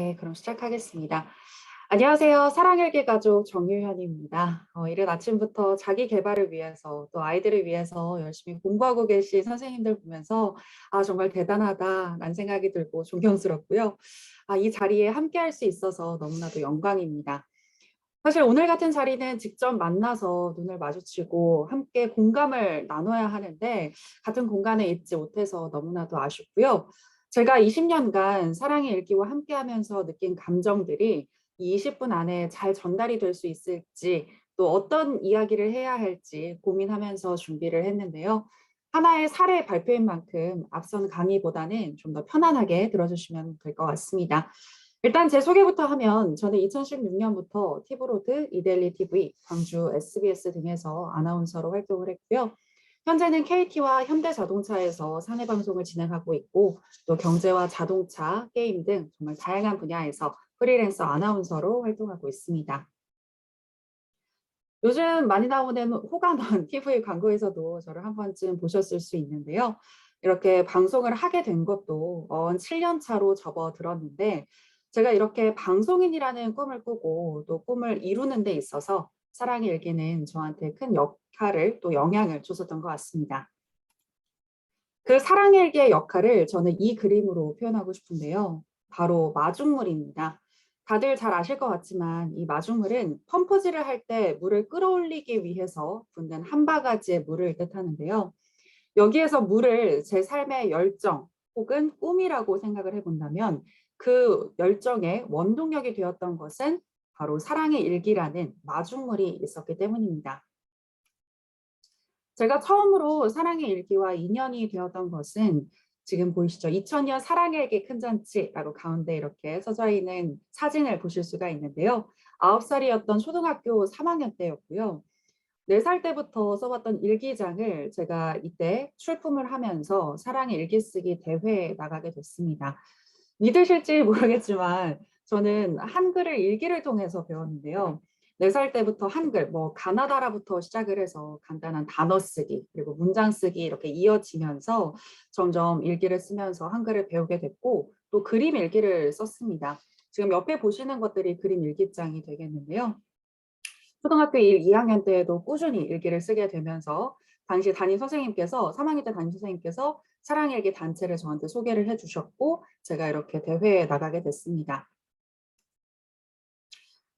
네, 그럼 시작하겠습니다. 안녕하세요. 사랑일기 가족 정유현입니다. 이른 아침부터 자기 개발을 위해서 또 아이들을 위해서 열심히 공부하고 계신 선생님들 보면서 정말 대단하다라는 생각이 들고 존경스럽고요. 이 자리에 함께할 수 있어서 너무나도 영광입니다. 사실 오늘 같은 자리는 직접 만나서 눈을 마주치고 함께 공감을 나눠야 하는데 같은 공간에 있지 못해서 너무나도 아쉽고요. 제가 20년간 사랑의 일기와 함께하면서 느낀 감정들이 이 20분 안에 잘 전달이 될 수 있을지 또 어떤 이야기를 해야 할지 고민하면서 준비를 했는데요. 하나의 사례 발표인 만큼 앞선 강의보다는 좀 더 편안하게 들어주시면 될 것 같습니다. 일단 제 소개부터 하면 저는 2016년부터 티브로드, 이데일리 TV, 광주 SBS 등에서 아나운서로 활동을 했고요. 현재는 KT와 현대자동차에서 사내방송을 진행하고 있고 또 경제와 자동차, 게임 등 정말 다양한 분야에서 프리랜서 아나운서로 활동하고 있습니다. 요즘 많이 나오는 호감원 TV 광고에서도 저를 한 번쯤 보셨을 수 있는데요. 이렇게 방송을 하게 된 것도 7년 차로 접어들었는데 제가 이렇게 방송인이라는 꿈을 꾸고 또 꿈을 이루는 데 있어서 사랑의 일기는 저한테 큰 역할을 또 영향을 줬었던 것 같습니다. 그 사랑의 일기의 역할을 저는 이 그림으로 표현하고 싶은데요. 바로 마중물입니다. 다들 잘 아실 것 같지만 이 마중물은 펌프질을 할 때 물을 끌어올리기 위해서 붓는 한 바가지의 물을 뜻하는데요. 여기에서 물을 제 삶의 열정 혹은 꿈이라고 생각을 해본다면 그 열정의 원동력이 되었던 것은 바로 사랑의 일기라는 마중물이 있었기 때문입니다. 제가 처음으로 사랑의 일기와 인연이 되었던 것은 지금 보이시죠? 2000년 사랑의 일기 큰 잔치라고 가운데 이렇게 써져 있는 사진을 보실 수가 있는데요. 9살이었던 초등학교 3학년 때였고요. 4살 때부터 써왔던 일기장을 제가 이때 출품을 하면서 사랑의 일기 쓰기 대회에 나가게 됐습니다. 믿으실지 모르겠지만 저는 한글을 일기를 통해서 배웠는데요. 4살 때부터 한글, 가나다라부터 시작을 해서 간단한 단어 쓰기, 그리고 문장 쓰기 이렇게 이어지면서 점점 일기를 쓰면서 한글을 배우게 됐고 또 그림 일기를 썼습니다. 지금 옆에 보시는 것들이 그림 일기장이 되겠는데요. 초등학교 1, 2학년 때에도 꾸준히 일기를 쓰게 되면서 당시 담임 선생님께서 3학년 때 담임 선생님께서 사랑의 일기 단체를 저한테 소개를 해주셨고 제가 이렇게 대회에 나가게 됐습니다.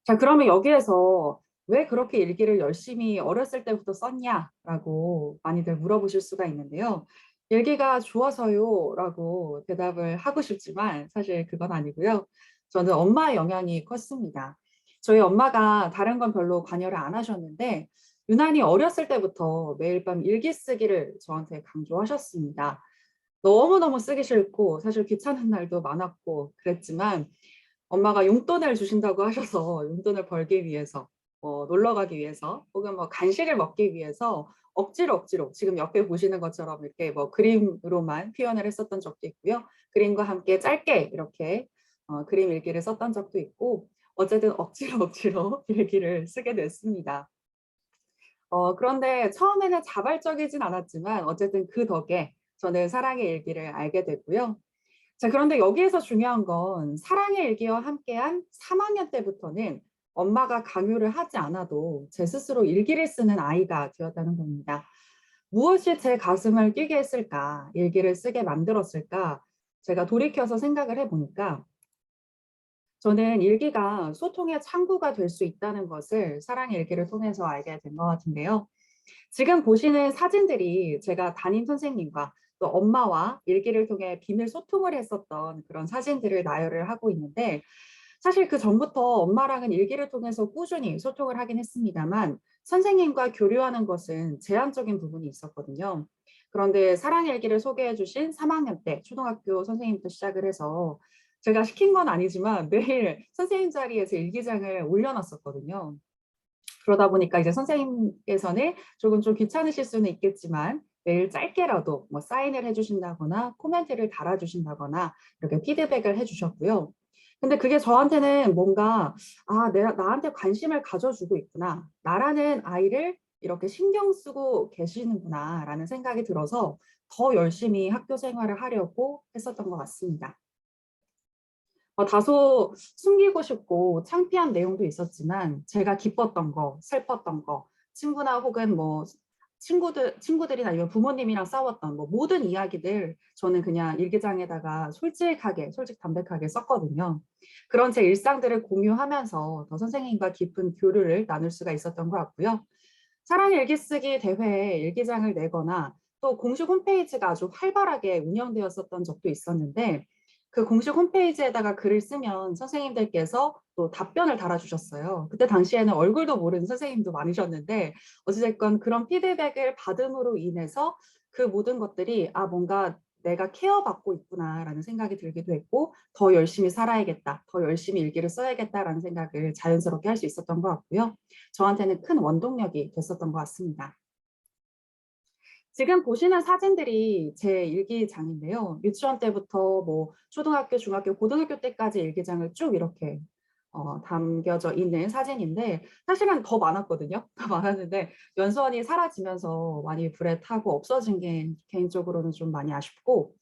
자, 그러면 여기에서 왜 그렇게 일기를 열심히 어렸을 때부터 썼냐라고 많이들 물어보실 수가 있는데요. 일기가 좋아서요 라고 대답을 하고 싶지만 사실 그건 아니고요. 저는 엄마의 영향이 컸습니다. 저희 엄마가 다른 건 별로 관여를 안 하셨는데 유난히 어렸을 때부터 매일 밤 일기 쓰기를 저한테 강조하셨습니다. 너무너무 쓰기 싫고 사실 귀찮은 날도 많았고 그랬지만 엄마가 용돈을 주신다고 하셔서 용돈을 벌기 위해서 놀러 가기 위해서 혹은 간식을 먹기 위해서 억지로 지금 옆에 보시는 것처럼 이렇게 그림으로만 표현을 했었던 적도 있고요. 그림과 함께 짧게 이렇게 그림 일기를 썼던 적도 있고 어쨌든 억지로 일기를 쓰게 됐습니다. 그런데 처음에는 자발적이진 않았지만 어쨌든 그 덕에 저는 사랑의 일기를 알게 됐고요. 자, 그런데 여기에서 중요한 건 사랑의 일기와 함께한 3학년 때부터는 엄마가 강요를 하지 않아도 제 스스로 일기를 쓰는 아이가 되었다는 겁니다. 무엇이 제 가슴을 뛰게 했을까? 일기를 쓰게 만들었을까? 제가 돌이켜서 생각을 해보니까 저는 일기가 소통의 창구가 될 수 있다는 것을 사랑의 일기를 통해서 알게 된 것 같은데요. 지금 보시는 사진들이 제가 담임 선생님과 또 엄마와 일기를 통해 비밀 소통을 했었던 그런 사진들을 나열을 하고 있는데 사실 그 전부터 엄마랑은 일기를 통해서 꾸준히 소통을 하긴 했습니다만 선생님과 교류하는 것은 제한적인 부분이 있었거든요. 그런데 사랑의 일기를 소개해 주신 3학년 때 초등학교 선생님부터 시작을 해서 제가 시킨 건 아니지만 매일 선생님 자리에 제 일기장을 올려놨었거든요. 그러다 보니까 이제 선생님께서는 조금 좀 귀찮으실 수는 있겠지만 매일 짧게라도 사인을 해주신다거나 코멘트를 달아주신다거나 이렇게 피드백을 해주셨고요. 근데 그게 저한테는 뭔가 내가 나한테 관심을 가져주고 있구나. 나라는 아이를 이렇게 신경 쓰고 계시는구나 라는 생각이 들어서 더 열심히 학교 생활을 하려고 했었던 것 같습니다. 다소 숨기고 싶고 창피한 내용도 있었지만 제가 기뻤던 거, 슬펐던 거, 친구나 혹은 뭐 친구들이나 아니면 부모님이랑 싸웠던 뭐 모든 이야기들 저는 그냥 일기장에다가 솔직하게, 솔직담백하게 썼거든요. 그런 제 일상들을 공유하면서 더 선생님과 깊은 교류를 나눌 수가 있었던 것 같고요. 사랑의 일기쓰기 대회에 일기장을 내거나 또 공식 홈페이지가 아주 활발하게 운영되었었던 적도 있었는데 그 공식 홈페이지에다가 글을 쓰면 선생님들께서 또 답변을 달아주셨어요. 그때 당시에는 얼굴도 모르는 선생님도 많으셨는데 어찌됐건 그런 피드백을 받음으로 인해서 그 모든 것들이 뭔가 내가 케어받고 있구나라는 생각이 들기도 했고 더 열심히 살아야겠다, 더 열심히 일기를 써야겠다라는 생각을 자연스럽게 할 수 있었던 것 같고요. 저한테는 큰 원동력이 됐었던 것 같습니다. 지금 보시는 사진들이 제 일기장인데요. 유치원 때부터 뭐 초등학교, 중학교, 고등학교 때까지 일기장을 쭉 이렇게 담겨져 있는 사진인데 사실은 더 많았거든요. 더 많았는데 연수원이 사라지면서 많이 불에 타고 없어진 게 개인적으로는 좀 많이 아쉽고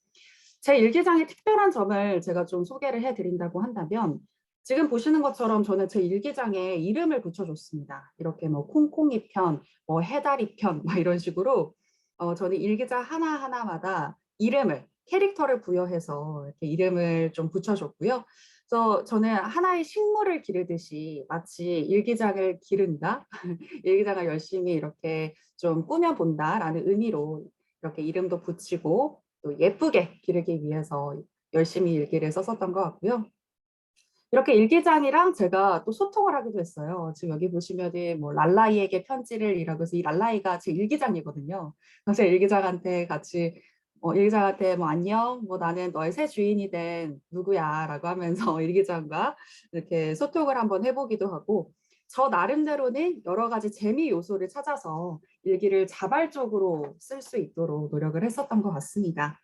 제 일기장의 특별한 점을 제가 좀 소개를 해드린다고 한다면 지금 보시는 것처럼 저는 제 일기장에 이름을 붙여줬습니다. 이렇게 뭐 콩콩이 편, 뭐 해다리 편, 막 이런 식으로 저는 일기장 하나하나마다 이름을, 캐릭터를 부여해서 이렇게 이름을 좀 붙여줬고요. 그래서 저는 하나의 식물을 기르듯이 마치 일기장을 기른다, 일기장을 열심히 이렇게 좀 꾸며본다라는 의미로 이렇게 이름도 붙이고 또 예쁘게 기르기 위해서 열심히 일기를 썼었던 것 같고요. 이렇게 일기장이랑 제가 또 소통을 하기도 했어요. 지금 여기 보시면은 뭐 랄라이에게 편지를이라고 해서 이 랄라이가 제 일기장이거든요. 그래서 일기장한테 같이 일기장한테 뭐 안녕, 뭐 나는 너의 새 주인이 된 누구야라고 하면서 일기장과 이렇게 소통을 한번 해보기도 하고 저 나름대로는 여러 가지 재미 요소를 찾아서 일기를 자발적으로 쓸 수 있도록 노력을 했었던 것 같습니다.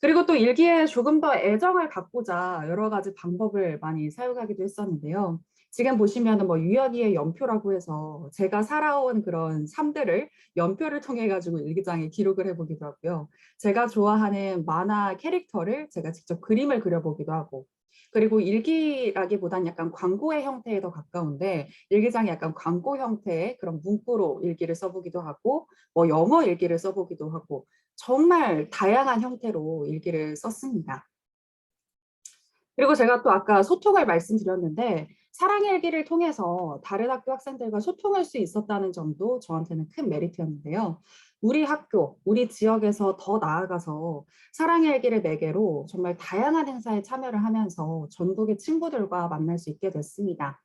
그리고 또 일기에 조금 더 애정을 갖고자 여러 가지 방법을 많이 사용하기도 했었는데요. 지금 보시면은 뭐 유연이의 연표라고 해서 제가 살아온 그런 삶들을 연표를 통해 가지고 일기장에 기록을 해보기도 하고요. 제가 좋아하는 만화 캐릭터를 제가 직접 그림을 그려보기도 하고 그리고 일기라기보단 약간 광고의 형태에 더 가까운데 일기장이 약간 광고 형태의 그런 문구로 일기를 써보기도 하고 뭐 영어 일기를 써보기도 하고 정말 다양한 형태로 일기를 썼습니다. 그리고 제가 또 아까 소통을 말씀드렸는데 사랑의 일기를 통해서 다른 학교 학생들과 소통할 수 있었다는 점도 저한테는 큰 메리트였는데요. 우리 학교, 우리 지역에서 더 나아가서 사랑의 일기를 매개로 정말 다양한 행사에 참여를 하면서 전국의 친구들과 만날 수 있게 됐습니다.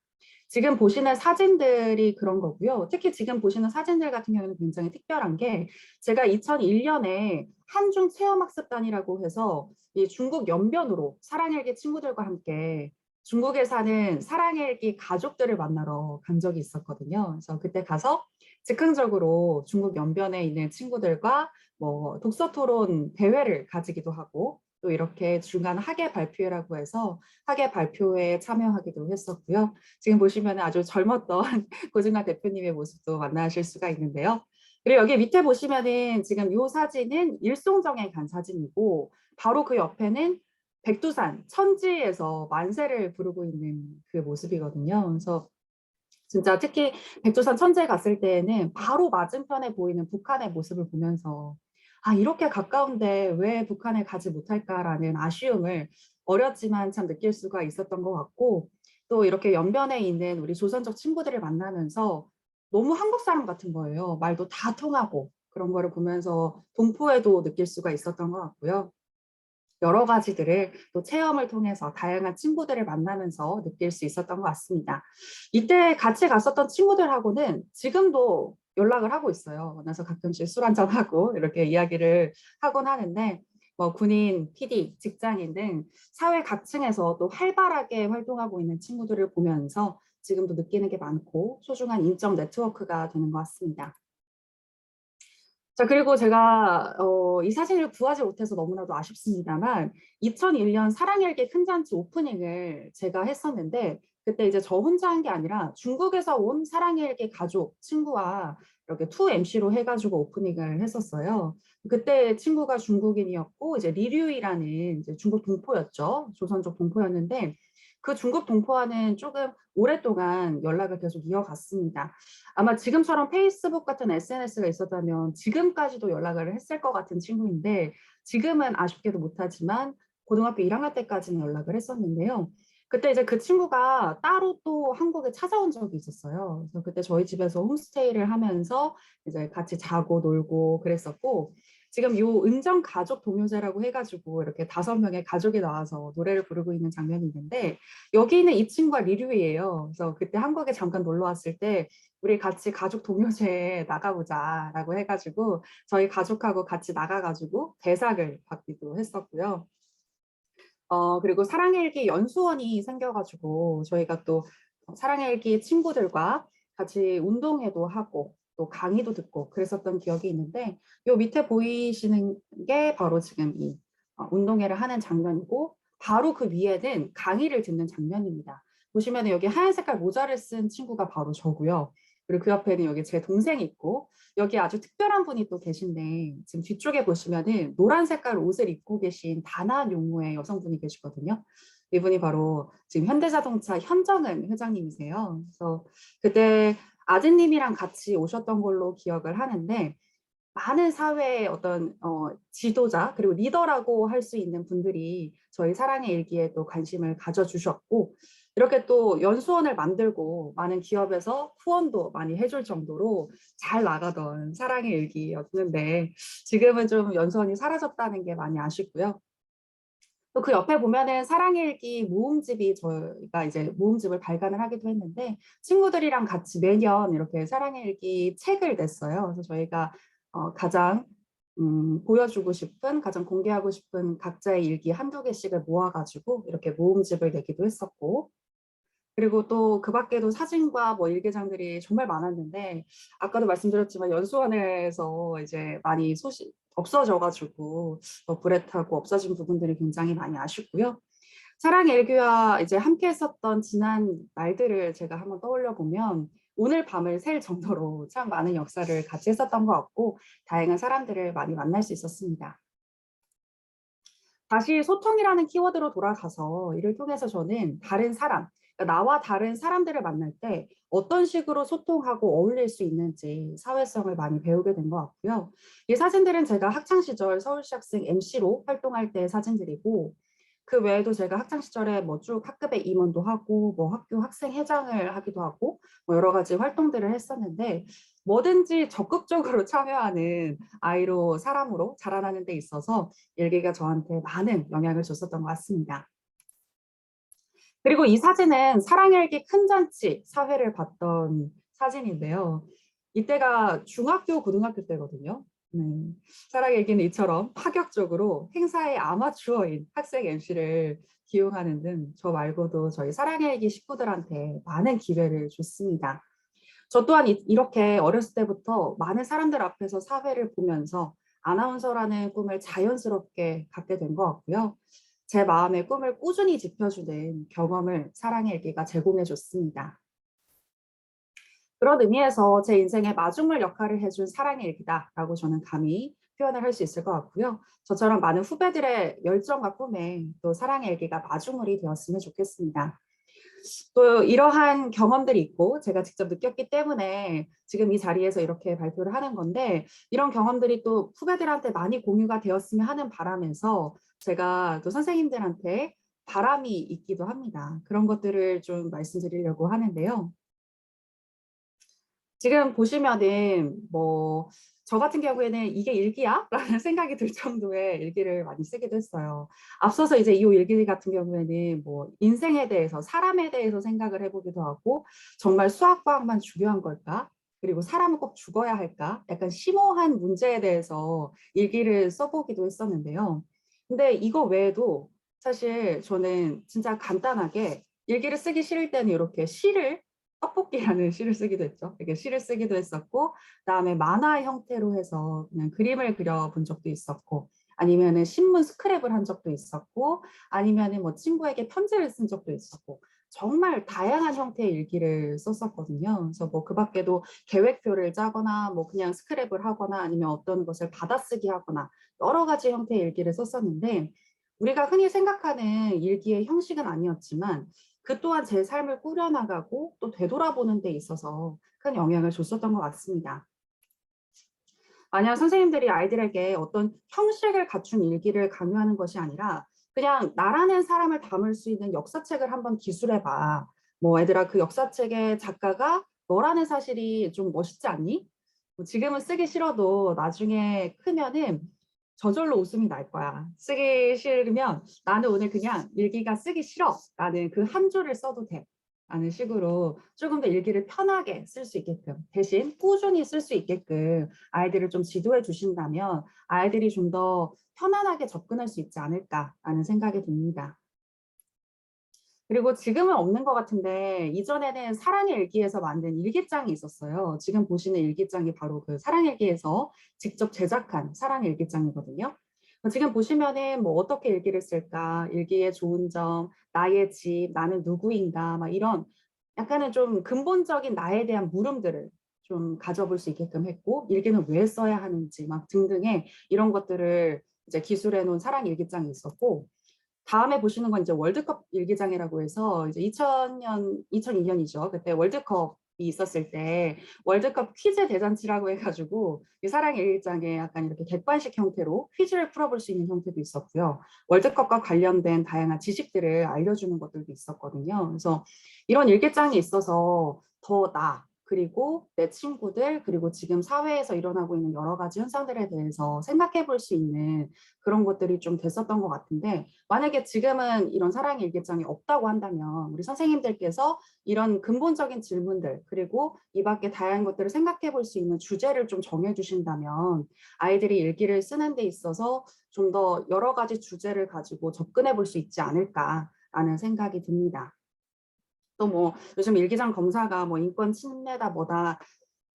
지금 보시는 사진들이 그런 거고요. 특히 지금 보시는 사진들 같은 경우는 굉장히 특별한 게 제가 2001년에 한중 체험학습단이라고 해서 이 중국 연변으로 사랑일기 친구들과 함께 중국에 사는 사랑일기 가족들을 만나러 간 적이 있었거든요. 그래서 그때 가서 즉흥적으로 중국 연변에 있는 친구들과 뭐 독서 토론 대회를 가지기도 하고 또 이렇게 중간 학예 발표회라고 해서 학예 발표회에 참여하기도 했었고요. 지금 보시면 아주 젊었던 고진아 대표님의 모습도 만나실 수가 있는데요. 그리고 여기 밑에 보시면은 지금 이 사진은 일송정에 간 사진이고 바로 그 옆에는 백두산 천지에서 만세를 부르고 있는 그 모습이거든요. 그래서 진짜 특히 백두산 천지에 갔을 때에는 바로 맞은편에 보이는 북한의 모습을 보면서 이렇게 가까운데 왜 북한에 가지 못할까라는 아쉬움을 어렸지만 참 느낄 수가 있었던 것 같고 또 이렇게 연변에 있는 우리 조선족 친구들을 만나면서 너무 한국 사람 같은 거예요. 말도 다 통하고 그런 거를 보면서 동포애도 느낄 수가 있었던 것 같고요. 여러 가지들을 또 체험을 통해서 다양한 친구들을 만나면서 느낄 수 있었던 것 같습니다. 이때 같이 갔었던 친구들하고는 지금도 연락을 하고 있어요. 만나서 가끔씩 술 한잔하고 이렇게 이야기를 하곤 하는데 뭐 군인, PD, 직장인 등 사회 각층에서 또 활발하게 활동하고 있는 친구들을 보면서 지금도 느끼는 게 많고 소중한 인적 네트워크가 되는 것 같습니다. 자, 그리고 제가 이 사진을 구하지 못해서 너무나도 아쉽습니다만 2001년 사랑일기 큰잔치 오프닝을 제가 했었는데 그때 이제 저 혼자 한 게 아니라 중국에서 온 사랑일기 가족, 친구와 이렇게 2MC로 해가지고 오프닝을 했었어요. 그때 친구가 중국인이었고 이제 리류이라는 이제 중국 동포였죠. 조선족 동포였는데 그 중국 동포와는 조금 오랫동안 연락을 계속 이어갔습니다. 아마 지금처럼 페이스북 같은 SNS가 있었다면 지금까지도 연락을 했을 것 같은 친구인데 지금은 아쉽게도 못하지만 고등학교 1학년 때까지는 연락을 했었는데요. 그때 이제 그 친구가 따로 또 한국에 찾아온 적이 있었어요. 그래서 그때 저희 집에서 홈스테이를 하면서 이제 같이 자고 놀고 그랬었고, 지금 요 은정 가족 동요제라고 해가지고 이렇게 5명의 가족이 나와서 노래를 부르고 있는 장면이 있는데, 여기는 이 친구가 리류예요. 그래서 그때 한국에 잠깐 놀러 왔을 때 우리 같이 가족 동요제에 나가보자라고 해가지고 저희 가족하고 같이 나가가지고 대상을 받기도 했었고요. 그리고 사랑의 일기 연수원이 생겨가지고 저희가 또 사랑의 일기 친구들과 같이 운동회도 하고 또 강의도 듣고 그랬었던 기억이 있는데 요 밑에 보이시는 게 바로 지금 이 운동회를 하는 장면이고 바로 그 위에는 강의를 듣는 장면입니다. 보시면 여기 하얀 색깔 모자를 쓴 친구가 바로 저고요. 그리고 그 옆에는 여기 제 동생이 있고 여기 아주 특별한 분이 또 계신데 지금 뒤쪽에 보시면은 노란 색깔 옷을 입고 계신 다나 용모의 여성분이 계시거든요. 이분이 바로 지금 현대자동차 현정은 회장님이세요. 그래서 그때 아드님이랑 같이 오셨던 걸로 기억을 하는데 많은 사회의 어떤 지도자 그리고 리더라고 할 수 있는 분들이 저희 사랑의 일기에 또 관심을 가져주셨고 이렇게 또 연수원을 만들고 많은 기업에서 후원도 많이 해줄 정도로 잘 나가던 사랑의 일기였는데 지금은 좀 연수원이 사라졌다는 게 많이 아쉽고요. 또 그 옆에 보면은 사랑의 일기 모음집이 저희가 이제 모음집을 발간을 하기도 했는데 친구들이랑 같이 매년 이렇게 사랑의 일기 책을 냈어요. 그래서 저희가 가장 보여주고 싶은, 가장 공개하고 싶은 각자의 일기 한두 개씩을 모아가지고 이렇게 모음집을 내기도 했었고 그리고 또 그 밖에도 사진과 뭐 일기장들이 정말 많았는데 아까도 말씀드렸지만 연수원에서 이제 많이 없어져가지고 불에 타고 없어진 부분들이 굉장히 많이 아쉽고요. 사랑의 일기와 이제 함께 했었던 지난 날들을 제가 한번 떠올려 보면 오늘 밤을 샐 정도로 참 많은 역사를 같이 했었던 것 같고 다양한 사람들을 많이 만날 수 있었습니다. 다시 소통이라는 키워드로 돌아가서 이를 통해서 저는 다른 사람, 그러니까 나와 다른 사람들을 만날 때 어떤 식으로 소통하고 어울릴 수 있는지 사회성을 많이 배우게 된 것 같고요. 이 사진들은 제가 학창시절 서울시 학생 MC로 활동할 때 사진들이고 그 외에도 제가 학창시절에 뭐 쭉 학급의 임원도 하고 뭐 학교 학생회장을 하기도 하고 뭐 여러 가지 활동들을 했었는데 뭐든지 적극적으로 참여하는 아이로 사람으로 자라나는 데 있어서 일기가 저한테 많은 영향을 줬었던 것 같습니다. 그리고 이 사진은 사랑의 일기 큰 잔치 사회를 봤던 사진인데요. 이때가 중학교, 고등학교 때거든요. 네. 사랑의 일기는 이처럼 파격적으로 행사의 아마추어인 학생 MC를 기용하는 등 저 말고도 저희 사랑의 일기 식구들한테 많은 기회를 줬습니다. 저 또한 이렇게 어렸을 때부터 많은 사람들 앞에서 사회를 보면서 아나운서라는 꿈을 자연스럽게 갖게 된 것 같고요. 제 마음의 꿈을 꾸준히 지켜주는 경험을 사랑의 일기가 제공해 줬습니다. 그런 의미에서 제 인생의 마중물 역할을 해준 사랑의 일기다라고 저는 감히 표현을 할 수 있을 것 같고요. 저처럼 많은 후배들의 열정과 꿈에 또 사랑의 일기가 마중물이 되었으면 좋겠습니다. 또 이러한 경험들이 있고 제가 직접 느꼈기 때문에 지금 이 자리에서 이렇게 발표를 하는 건데 이런 경험들이 또 후배들한테 많이 공유가 되었으면 하는 바람에서 제가 또 선생님들한테 바람이 있기도 합니다. 그런 것들을 좀 말씀드리려고 하는데요. 지금 보시면은 뭐 저 같은 경우에는 '이게 일기야?' 라는 생각이 들 정도의 일기를 많이 쓰기도 했어요. 앞서서 이제 이 일기 같은 경우에는 뭐 인생에 대해서 사람에 대해서 생각을 해 보기도 하고 '정말 수학, 과학만 중요한 걸까? 그리고 사람은 꼭 죽어야 할까?' 약간 심오한 문제에 대해서 일기를 써 보기도 했었는데요. 근데 이거 외에도 사실 저는 진짜 간단하게 일기를 쓰기 싫을 때는 이렇게 시를 떡볶이라는 시를 쓰기도 했죠. 이렇게 시를 쓰기도 했었고 그다음에 만화 형태로 해서 그냥 그림을 그려 본 적도 있었고 아니면은 신문 스크랩을 한 적도 있었고 아니면은 뭐 친구에게 편지를 쓴 적도 있었고 정말 다양한 형태의 일기를 썼었거든요. 그래서 뭐 그 밖에도 계획표를 짜거나 뭐 그냥 스크랩을 하거나 아니면 어떤 것을 받아쓰기 하거나 여러 가지 형태의 일기를 썼었는데 우리가 흔히 생각하는 일기의 형식은 아니었지만 그 또한 제 삶을 꾸려나가고 또 되돌아보는 데 있어서 큰 영향을 줬었던 것 같습니다. 만약 선생님들이 아이들에게 어떤 형식을 갖춘 일기를 강요하는 것이 아니라 그냥 나라는 사람을 담을 수 있는 역사책을 한번 기술해봐. 뭐 얘들아 그 역사책의 작가가 너라는 사실이 좀 멋있지 않니? 뭐 지금은 쓰기 싫어도 나중에 크면은 저절로 웃음이 날 거야. 쓰기 싫으면 나는 오늘 그냥 일기가 쓰기 싫어. 나는 그 한 줄을 써도 돼. 라는 식으로 조금 더 일기를 편하게 쓸 수 있게끔 대신 꾸준히 쓸 수 있게끔 아이들을 좀 지도해 주신다면 아이들이 좀 더 편안하게 접근할 수 있지 않을까라는 생각이 듭니다. 그리고 지금은 없는 것 같은데 이전에는 사랑의 일기에서 만든 일기장이 있었어요. 지금 보시는 일기장이 바로 그 사랑일기에서 직접 제작한 사랑일기장이거든요. 지금 보시면은 뭐 어떻게 일기를 쓸까? 일기의 좋은 점, 나의 집, 나는 누구인가? 막 이런 약간은 좀 근본적인 나에 대한 물음들을 좀 가져볼 수 있게끔 했고 일기는 왜 써야 하는지 막 등등의 이런 것들을 이제 기술해 놓은 사랑일기장이 있었고 다음에 보시는 건 이제 월드컵 일기장이라고 해서 이제 2000년, 2002년이죠. 그때 월드컵이 있었을 때 월드컵 퀴즈 대잔치라고 해가지고 이 사랑 일기장에 약간 이렇게 객관식 형태로 퀴즈를 풀어볼 수 있는 형태도 있었고요. 월드컵과 관련된 다양한 지식들을 알려주는 것들도 있었거든요. 그래서 이런 일기장이 있어서 더 나, 그리고 내 친구들, 그리고 지금 사회에서 일어나고 있는 여러 가지 현상들에 대해서 생각해 볼 수 있는 그런 것들이 좀 됐었던 것 같은데 만약에 지금은 이런 사랑의 일기장이 없다고 한다면 우리 선생님들께서 이런 근본적인 질문들 그리고 이 밖에 다양한 것들을 생각해 볼 수 있는 주제를 좀 정해 주신다면 아이들이 일기를 쓰는 데 있어서 좀 더 여러 가지 주제를 가지고 접근해 볼 수 있지 않을까라는 생각이 듭니다. 또 뭐 요즘 일기장 검사가 뭐 인권 침해다 뭐다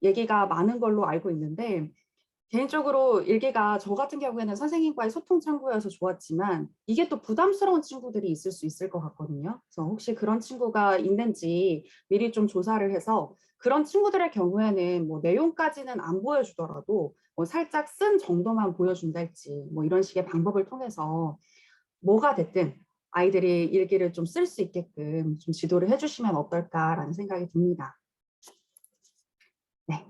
얘기가 많은 걸로 알고 있는데 개인적으로 일기가 저 같은 경우에는 선생님과의 소통 창구여서 좋았지만 이게 또 부담스러운 친구들이 있을 수 있을 것 같거든요. 그래서 혹시 그런 친구가 있는지 미리 좀 조사를 해서 그런 친구들의 경우에는 뭐 내용까지는 안 보여주더라도 뭐 살짝 쓴 정도만 보여준달지 뭐 이런 식의 방법을 통해서 뭐가 됐든 아이들이 일기를 좀 쓸 수 있게끔 좀 지도를 해주시면 어떨까라는 생각이 듭니다. 네.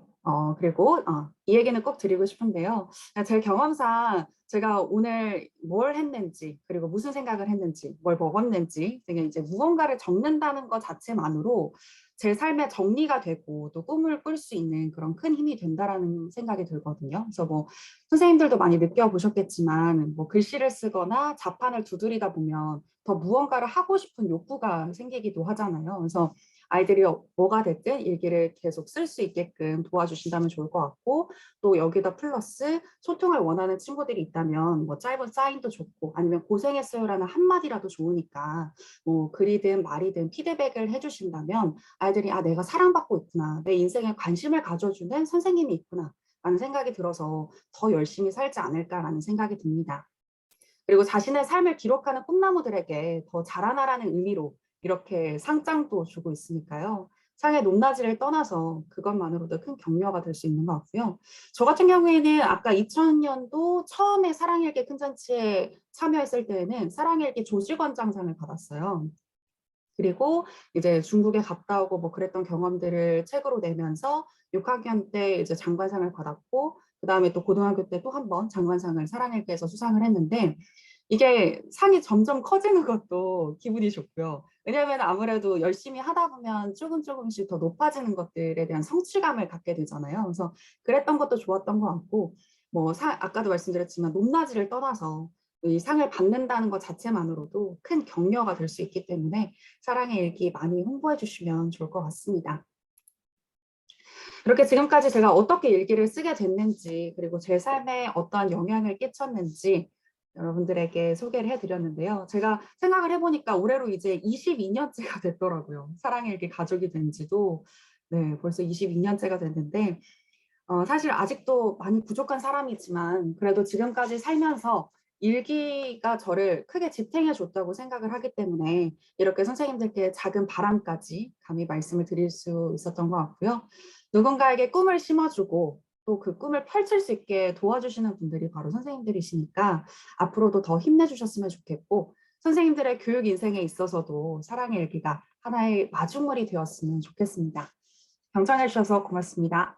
그리고 이 얘기는 꼭 드리고 싶은데요. 제 경험상 제가 오늘 뭘 했는지, 그리고 무슨 생각을 했는지, 뭘 먹었는지 등의 이제 무언가를 적는다는 것 자체만으로 제 삶의 정리가 되고 또 꿈을 꿀 수 있는 그런 큰 힘이 된다라는 생각이 들거든요. 그래서 뭐 선생님들도 많이 느껴보셨겠지만 뭐 글씨를 쓰거나 자판을 두드리다 보면 더 무언가를 하고 싶은 욕구가 생기기도 하잖아요. 그래서 아이들이 뭐가 됐든 일기를 계속 쓸 수 있게끔 도와주신다면 좋을 것 같고 또 여기다 플러스 소통을 원하는 친구들이 있다면 뭐 짧은 사인도 좋고 아니면 고생했어요라는 한마디라도 좋으니까 뭐 글이든 말이든 피드백을 해주신다면 아이들이 아 내가 사랑받고 있구나 내 인생에 관심을 가져주는 선생님이 있구나 라는 생각이 들어서 더 열심히 살지 않을까라는 생각이 듭니다. 그리고 자신의 삶을 기록하는 꿈나무들에게 더 자라나라는 의미로 이렇게 상장도 주고 있으니까요. 상의 높낮이를 떠나서 그것만으로도 큰 격려가 될 수 있는 것 같고요. 저 같은 경우에는 아까 2000년도 처음에 사랑일기 큰 잔치에 참여했을 때에는 사랑일기 조직원장상을 받았어요. 그리고 이제 중국에 갔다 오고 뭐 그랬던 경험들을 책으로 내면서 6학년 때 이제 장관상을 받았고 그다음에 또 고등학교 때 또 한 번 장관상을 사랑일기에서 수상을 했는데 이게 상이 점점 커지는 것도 기분이 좋고요. 왜냐하면 아무래도 열심히 하다 보면 조금씩 더 높아지는 것들에 대한 성취감을 갖게 되잖아요. 그래서 그랬던 것도 좋았던 것 같고 뭐 아까도 말씀드렸지만 높낮이를 떠나서 이 상을 받는다는 것 자체만으로도 큰 격려가 될 수 있기 때문에 사랑의 일기 많이 홍보해 주시면 좋을 것 같습니다. 그렇게 지금까지 제가 어떻게 일기를 쓰게 됐는지 그리고 제 삶에 어떠한 영향을 끼쳤는지 여러분들에게 소개를 해드렸는데요. 제가 생각을 해보니까 올해로 이제 22년째가 됐더라고요. 사랑의 일기 가족이 된 지도 네, 벌써 22년째가 됐는데 사실 아직도 많이 부족한 사람이지만 그래도 지금까지 살면서 일기가 저를 크게 지탱해 줬다고 생각을 하기 때문에 이렇게 선생님들께 작은 바람까지 감히 말씀을 드릴 수 있었던 것 같고요. 누군가에게 꿈을 심어주고 또 그 꿈을 펼칠 수 있게 도와주시는 분들이 바로 선생님들이시니까 앞으로도 더 힘내주셨으면 좋겠고 선생님들의 교육 인생에 있어서도 사랑의 일기가 하나의 마중물이 되었으면 좋겠습니다. 경청해 주셔서 고맙습니다.